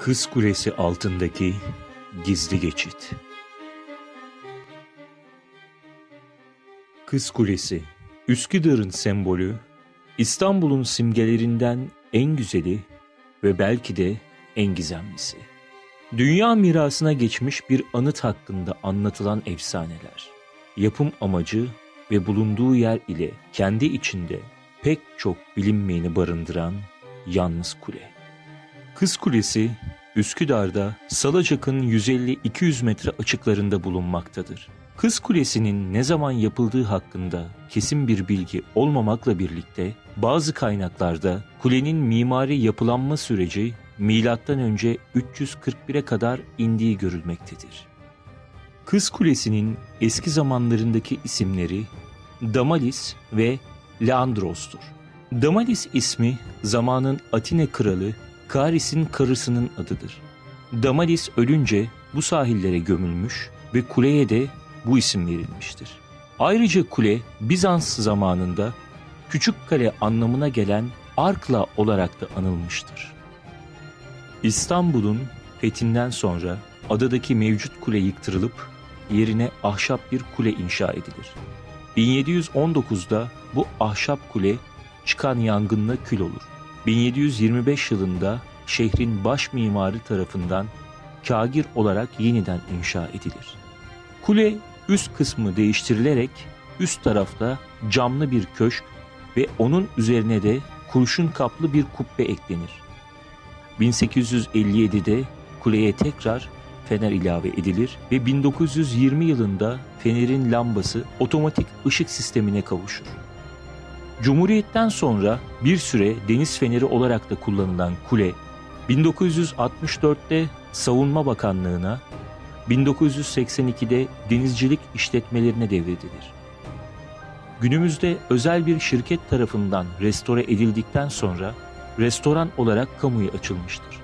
Kız Kulesi altındaki gizli geçit. Kız Kulesi, Üsküdar'ın sembolü, İstanbul'un simgelerinden en güzeli ve belki de en gizemlisi. Dünya mirasına geçmiş bir anıt hakkında anlatılan efsaneler, yapım amacı ve bulunduğu yer ile kendi içinde pek çok bilinmeyeni barındıran yalnız kule. Kız Kulesi, Üsküdar'da Salacak'ın 150-200 metre açıklarında bulunmaktadır. Kız Kulesi'nin ne zaman yapıldığı hakkında kesin bir bilgi olmamakla birlikte bazı kaynaklarda kulenin mimari yapılanma süreci M.Ö. 341'e kadar indiği görülmektedir. Kız Kulesi'nin eski zamanlarındaki isimleri Damalis ve Leandros'tur. Damalis ismi zamanın Atina kralı Karis'in karısının adıdır. Damalis ölünce bu sahillere gömülmüş ve kuleye de bu isim verilmiştir. Ayrıca kule Bizans zamanında küçük kale anlamına gelen Arkla olarak da anılmıştır. İstanbul'un fethinden sonra adadaki mevcut kule yıktırılıp yerine ahşap bir kule inşa edilir. 1719'da bu ahşap kule çıkan yangınla kül olur. 1725 yılında şehrin baş mimarı tarafından kagir olarak yeniden inşa edilir. Kule üst kısmı değiştirilerek üst tarafta camlı bir köşk ve onun üzerine de kurşun kaplı bir kubbe eklenir. 1857'de kuleye tekrar fener ilave edilir ve 1920 yılında fenerin lambası otomatik ışık sistemine kavuşur. Cumhuriyetten sonra bir süre deniz feneri olarak da kullanılan kule, 1964'te Savunma Bakanlığı'na, 1982'de denizcilik işletmelerine devredilir. Günümüzde özel bir şirket tarafından restore edildikten sonra restoran olarak kamuya açılmıştır.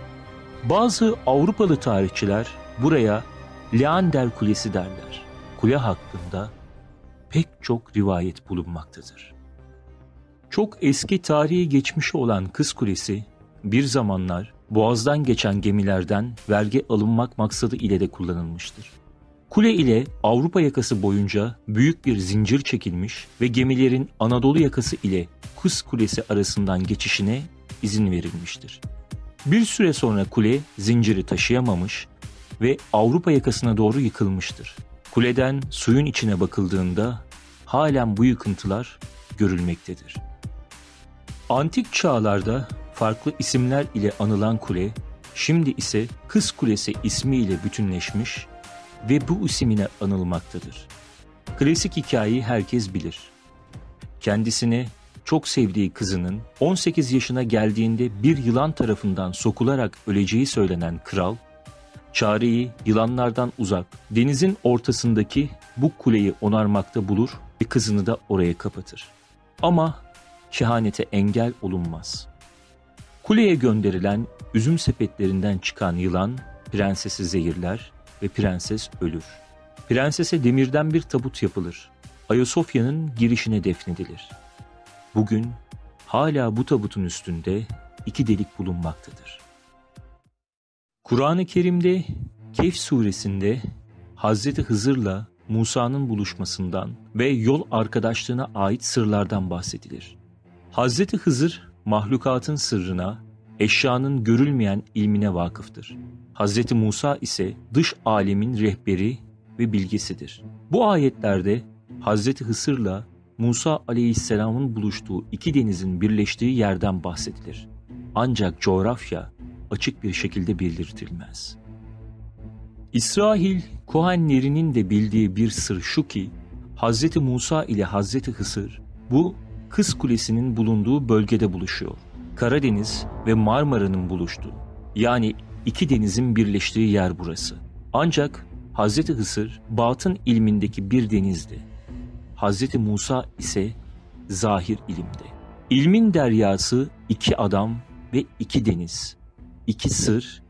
Bazı Avrupalı tarihçiler buraya Leander Kulesi derler. Kule hakkında pek çok rivayet bulunmaktadır. Çok eski tarihi geçmişi olan Kız Kulesi, bir zamanlar Boğaz'dan geçen gemilerden vergi alınmak maksadı ile de kullanılmıştır. Kule ile Avrupa yakası boyunca büyük bir zincir çekilmiş ve gemilerin Anadolu yakası ile Kız Kulesi arasından geçişine izin verilmiştir. Bir süre sonra kule zinciri taşıyamamış ve Avrupa yakasına doğru yıkılmıştır. Kuleden suyun içine bakıldığında halen bu yıkıntılar görülmektedir. Antik çağlarda farklı isimler ile anılan kule, şimdi ise Kız Kulesi ismiyle bütünleşmiş ve bu isimle anılmaktadır. Klasik hikayeyi herkes bilir. Kendisini çok sevdiği kızının 18 yaşına geldiğinde bir yılan tarafından sokularak öleceği söylenen kral, çareyi yılanlardan uzak, denizin ortasındaki bu kuleyi onarmakta bulur ve kızını da oraya kapatır. Ama kehanete engel olunmaz. Kuleye gönderilen üzüm sepetlerinden çıkan yılan prensesi zehirler ve prenses ölür. Prensese demirden bir tabut yapılır. Ayasofya'nın girişine defnedilir. Bugün hala bu tabutun üstünde 2 delik bulunmaktadır. Kur'an-ı Kerim'de Kehf suresinde Hazreti Hızır'la Musa'nın buluşmasından ve yol arkadaşlığına ait sırlardan bahsedilir. Hazreti Hızır mahlukatın sırrına, eşyanın görülmeyen ilmine vakıftır. Hazreti Musa ise dış alemin rehberi ve bilgisidir. Bu ayetlerde Hazreti Hızır'la Musa aleyhisselamın buluştuğu 2 denizin birleştiği yerden bahsedilir. Ancak coğrafya açık bir şekilde belirtilmez. İsrail Kohenlerinin de bildiği bir sır şu ki, Hazreti Musa ile Hazreti Hızır bu Kız Kulesi'nin bulunduğu bölgede buluşuyor. Karadeniz ve Marmara'nın buluştuğu, yani 2 denizin birleştiği yer burası. Ancak Hazreti Hızır batın ilmindeki bir denizdi. Hazreti Musa ise zahir ilimde. İlmin deryası 2 adam ve 2 deniz, 2 sır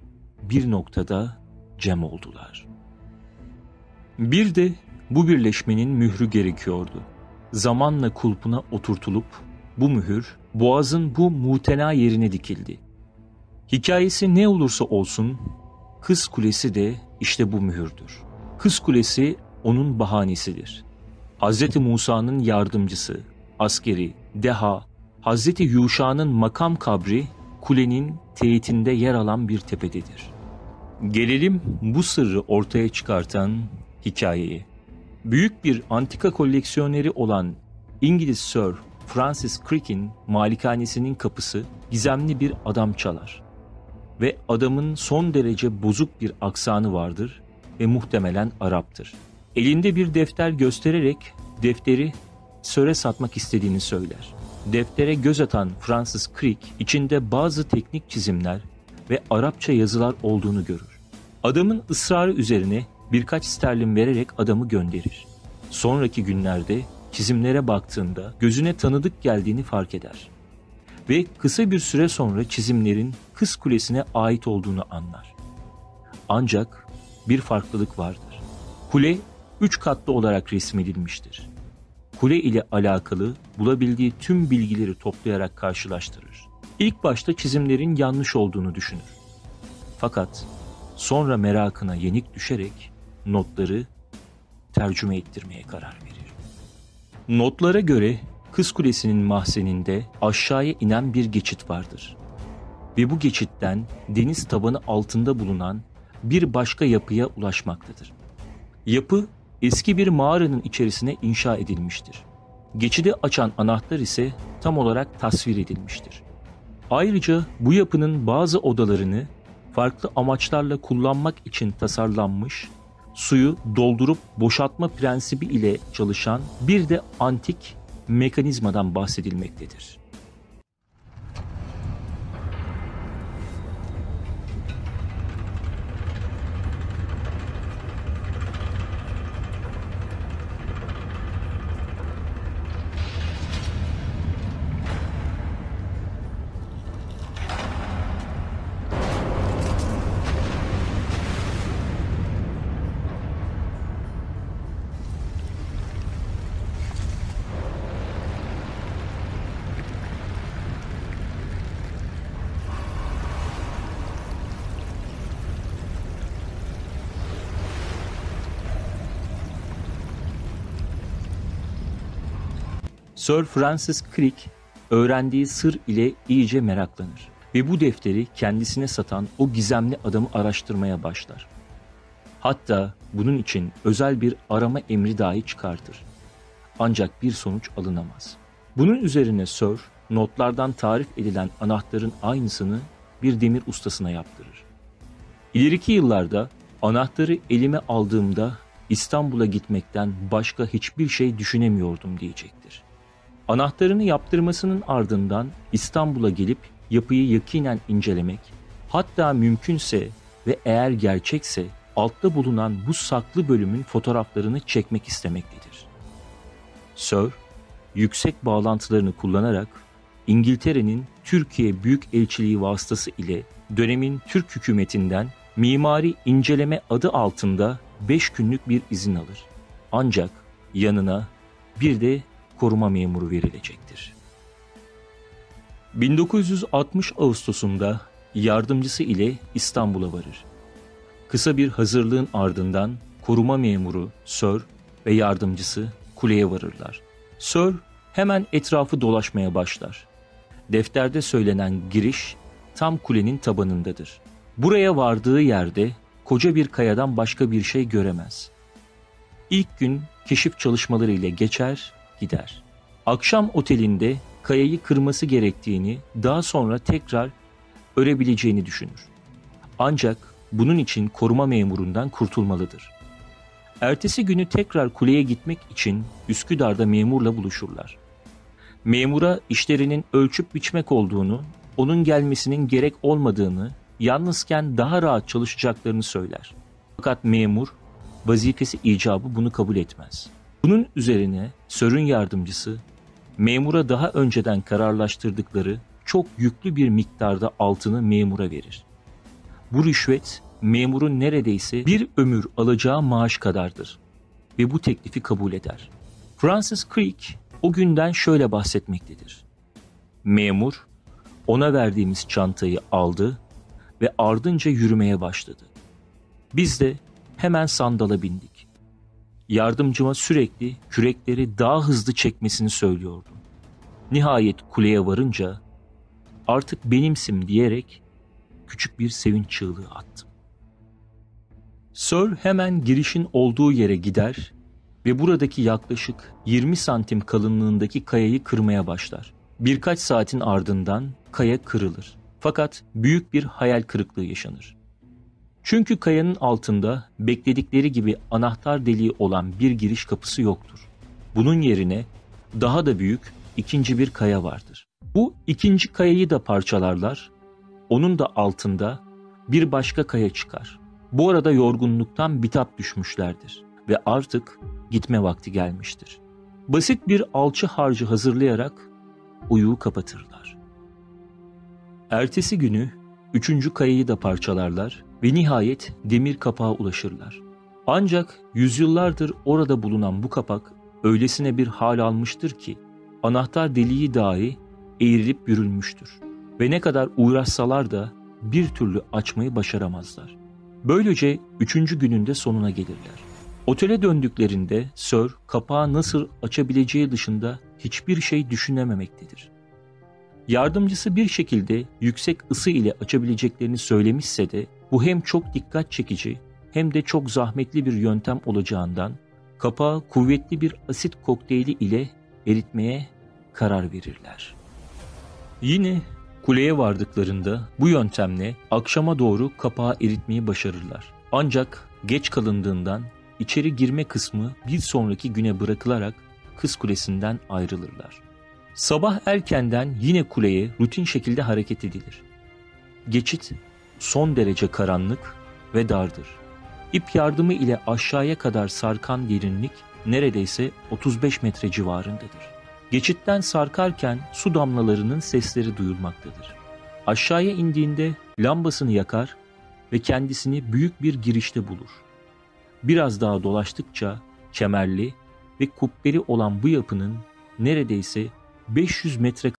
bir noktada cem oldular. Bir de bu birleşmenin mührü gerekiyordu. Zamanla kulpuna oturtulup bu mühür boğazın bu mutena yerine dikildi. Hikayesi ne olursa olsun Kız Kulesi de işte bu mühürdür. Kız Kulesi onun bahanesidir. Hz. Musa'nın yardımcısı, askeri, deha, Hz. Yuşa'nın makam kabri kulenin teyitinde yer alan bir tepededir. Gelelim bu sırrı ortaya çıkartan hikayeye. Büyük bir antika koleksiyoneri olan İngiliz Sir Francis Crick'in malikanesinin kapısı gizemli bir adam çalar. Ve adamın son derece bozuk bir aksanı vardır ve muhtemelen Arap'tır. Elinde bir defter göstererek defteri Sir'e satmak istediğini söyler. Deftere göz atan Francis Crick içinde bazı teknik çizimler ve Arapça yazılar olduğunu görür. Adamın ısrarı üzerine birkaç sterlin vererek adamı gönderir. Sonraki günlerde çizimlere baktığında gözüne tanıdık geldiğini fark eder. Ve kısa bir süre sonra çizimlerin Kız Kulesi'ne ait olduğunu anlar. Ancak bir farklılık vardır. Kule 3 katlı olarak resmedilmiştir. Kule ile alakalı bulabildiği tüm bilgileri toplayarak karşılaştırır. İlk başta çizimlerin yanlış olduğunu düşünür. Fakat sonra merakına yenik düşerek notları tercüme ettirmeye karar verir. Notlara göre Kız Kulesi'nin mahzeninde aşağıya inen bir geçit vardır. Ve bu geçitten deniz tabanı altında bulunan bir başka yapıya ulaşmaktadır. Yapı eski bir mağaranın içerisine inşa edilmiştir. Geçidi açan anahtar ise tam olarak tasvir edilmiştir. Ayrıca bu yapının bazı odalarını farklı amaçlarla kullanmak için tasarlanmış, suyu doldurup boşaltma prensibi ile çalışan bir de antik mekanizmadan bahsedilmektedir. Sir Francis Crick öğrendiği sır ile iyice meraklanır ve bu defteri kendisine satan o gizemli adamı araştırmaya başlar. Hatta bunun için özel bir arama emri dahi çıkartır. Ancak bir sonuç alınamaz. Bunun üzerine Sir, notlardan tarif edilen anahtarın aynısını bir demir ustasına yaptırır. İleriki yıllarda anahtarı elime aldığımda İstanbul'a gitmekten başka hiçbir şey düşünemiyordum diyecektir. Anahtarını yaptırmasının ardından İstanbul'a gelip yapıyı yakinen incelemek, hatta mümkünse ve eğer gerçekse altta bulunan bu saklı bölümün fotoğraflarını çekmek istemektedir. Sir, yüksek bağlantılarını kullanarak İngiltere'nin Türkiye Büyükelçiliği vasıtası ile dönemin Türk hükümetinden mimari inceleme adı altında 5 günlük bir izin alır. Ancak yanına bir de koruma memuru verilecektir. 1960 Ağustos'unda yardımcısı ile İstanbul'a varır. Kısa bir hazırlığın ardından koruma memuru Sir ve yardımcısı kuleye varırlar. Sir hemen etrafı dolaşmaya başlar. Defterde söylenen giriş tam kulenin tabanındadır. Buraya vardığı yerde koca bir kayadan başka bir şey göremez. İlk gün keşif çalışmaları ile geçer, gider. Akşam otelinde kayayı kırması gerektiğini, daha sonra tekrar örebileceğini düşünür. Ancak bunun için koruma memurundan kurtulmalıdır. Ertesi günü tekrar kuleye gitmek için Üsküdar'da memurla buluşurlar. Memura işlerinin ölçüp biçmek olduğunu, onun gelmesinin gerek olmadığını, yalnızken daha rahat çalışacaklarını söyler. Fakat memur vazifesi icabı bunu kabul etmez. Bunun üzerine Sir'ün yardımcısı memura daha önceden kararlaştırdıkları çok yüklü bir miktarda altını memura verir. Bu rüşvet memurun neredeyse bir ömür alacağı maaş kadardır ve bu teklifi kabul eder. Francis Crick o günden şöyle bahsetmektedir. Memur ona verdiğimiz çantayı aldı ve ardınca yürümeye başladı. Biz de hemen sandala bindik. Yardımcıma sürekli kürekleri daha hızlı çekmesini söylüyordum. Nihayet kuleye varınca artık benimsin diyerek küçük bir sevinç çığlığı attım. Sir hemen girişin olduğu yere gider ve buradaki yaklaşık 20 santim kalınlığındaki kayayı kırmaya başlar. Birkaç saatin ardından kaya kırılır. Fakat büyük bir hayal kırıklığı yaşanır. Çünkü kayanın altında bekledikleri gibi anahtar deliği olan bir giriş kapısı yoktur. Bunun yerine daha da büyük ikinci bir kaya vardır. Bu ikinci kayayı da parçalarlar. Onun da altında bir başka kaya çıkar. Bu arada yorgunluktan bitap düşmüşlerdir ve artık gitme vakti gelmiştir. Basit bir alçı harcı hazırlayarak uyuğu kapatırlar. Ertesi günü üçüncü kayayı da parçalarlar ve nihayet demir kapağa ulaşırlar. Ancak yüzyıllardır orada bulunan bu kapak öylesine bir hal almıştır ki anahtar deliği dahi eğrilip bürülmüştür ve ne kadar uğraşsalar da bir türlü açmayı başaramazlar. Böylece üçüncü günün de sonuna gelirler. Otele döndüklerinde Sir kapağı nasıl açabileceği dışında hiçbir şey düşünememektedir. Yardımcısı bir şekilde yüksek ısı ile açabileceklerini söylemişse de bu hem çok dikkat çekici hem de çok zahmetli bir yöntem olacağından kapağı kuvvetli bir asit kokteyli ile eritmeye karar verirler. Yine kuleye vardıklarında bu yöntemle akşama doğru kapağı eritmeyi başarırlar. Ancak geç kalındığından içeri girme kısmı bir sonraki güne bırakılarak Kız Kulesi'nden ayrılırlar. Sabah erkenden yine kuleye rutin şekilde hareket edilir. Geçit son derece karanlık ve dardır. İp yardımı ile aşağıya kadar sarkan derinlik neredeyse 35 metre civarındadır. Geçitten sarkarken su damlalarının sesleri duyulmaktadır. Aşağıya indiğinde lambasını yakar ve kendisini büyük bir girişte bulur. Biraz daha dolaştıkça kemerli ve kubbeli olan bu yapının neredeyse 500 metre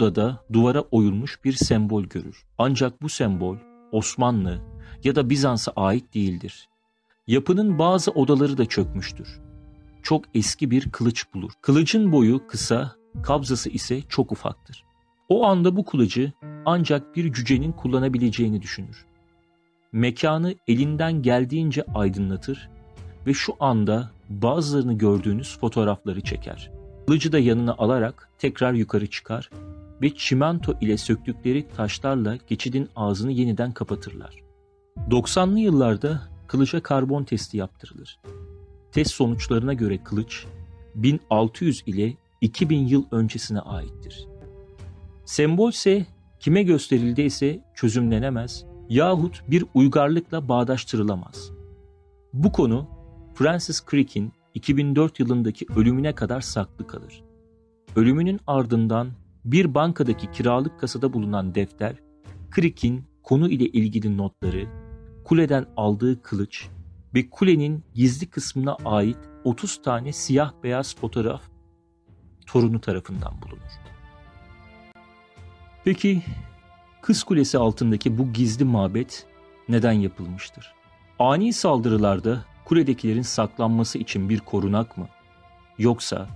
odada duvara oyulmuş bir sembol görür. Ancak bu sembol Osmanlı ya da Bizans'a ait değildir. Yapının bazı odaları da çökmüştür. Çok eski bir kılıç bulur. Kılıcın boyu kısa, kabzası ise çok ufaktır. O anda bu kılıcı ancak bir cücenin kullanabileceğini düşünür. Mekanı elinden geldiğince aydınlatır ve şu anda bazılarını gördüğünüz fotoğrafları çeker. Kılıcı da yanına alarak tekrar yukarı çıkar ve çimento ile söktükleri taşlarla geçidin ağzını yeniden kapatırlar. 90'lı yıllarda kılıca karbon testi yaptırılır. Test sonuçlarına göre kılıç 1600 ile 2000 yıl öncesine aittir. Sembol ise kime gösterildiyse çözümlenemez yahut bir uygarlıkla bağdaştırılamaz. Bu konu Francis Crick'in 2004 yılındaki ölümüne kadar saklı kalır. Ölümünün ardından bir bankadaki kiralık kasada bulunan defter, Crick'in konu ile ilgili notları, kuleden aldığı kılıç ve kulenin gizli kısmına ait 30 tane siyah beyaz fotoğraf torunu tarafından bulunur. Peki Kız Kulesi altındaki bu gizli mabet neden yapılmıştır? Ani saldırılarda kuledekilerin saklanması için bir korunak mı? Yoksa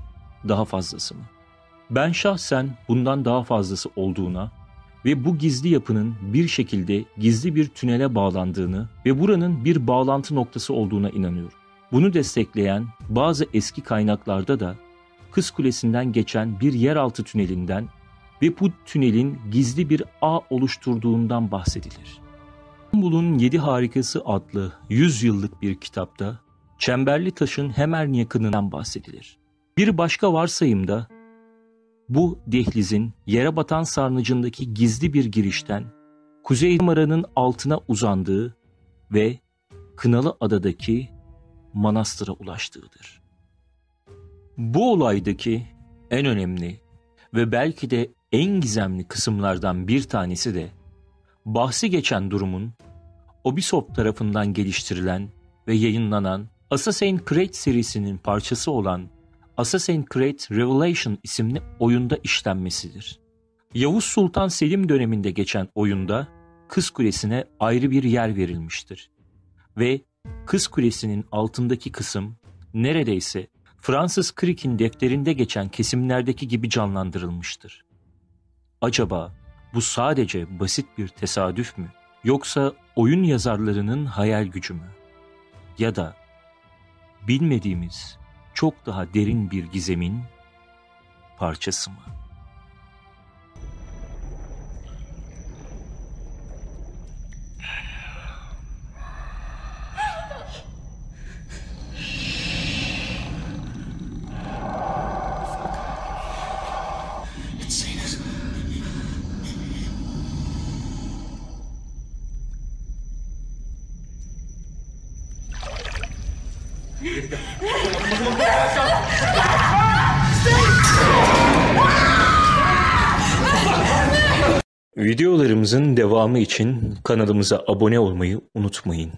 daha fazlası mı? Ben şahsen bundan daha fazlası olduğuna ve bu gizli yapının bir şekilde gizli bir tünele bağlandığını ve buranın bir bağlantı noktası olduğuna inanıyorum. Bunu destekleyen bazı eski kaynaklarda da Kız Kulesi'nden geçen bir yeraltı tünelinden ve bu tünelin gizli bir ağ oluşturduğundan bahsedilir. İstanbul'un 7 Harikası adlı 100 yıllık bir kitapta Çemberli Taş'ın hemen yakınından bahsedilir. Bir başka varsayımda bu dehlizin yere batan sarnıcındaki gizli bir girişten Kuzey Marmara'nın altına uzandığı ve Kınalıada'daki manastıra ulaştığıdır. Bu olaydaki en önemli ve belki de en gizemli kısımlardan bir tanesi de bahsi geçen durumun Ubisoft tarafından geliştirilen ve yayınlanan Assassin's Creed serisinin parçası olan Assassin's Creed Revelation isimli oyunda işlenmesidir. Yavuz Sultan Selim döneminde geçen oyunda Kız Kulesi'ne ayrı bir yer verilmiştir. Ve Kız Kulesi'nin altındaki kısım neredeyse Francis Crick'in defterinde geçen kesimlerdeki gibi canlandırılmıştır. Acaba bu sadece basit bir tesadüf mü? Yoksa oyun yazarlarının hayal gücü mü? Ya da bilmediğimiz çok daha derin bir gizemin parçası mı? Videolarımızın devamı için kanalımıza abone olmayı unutmayın.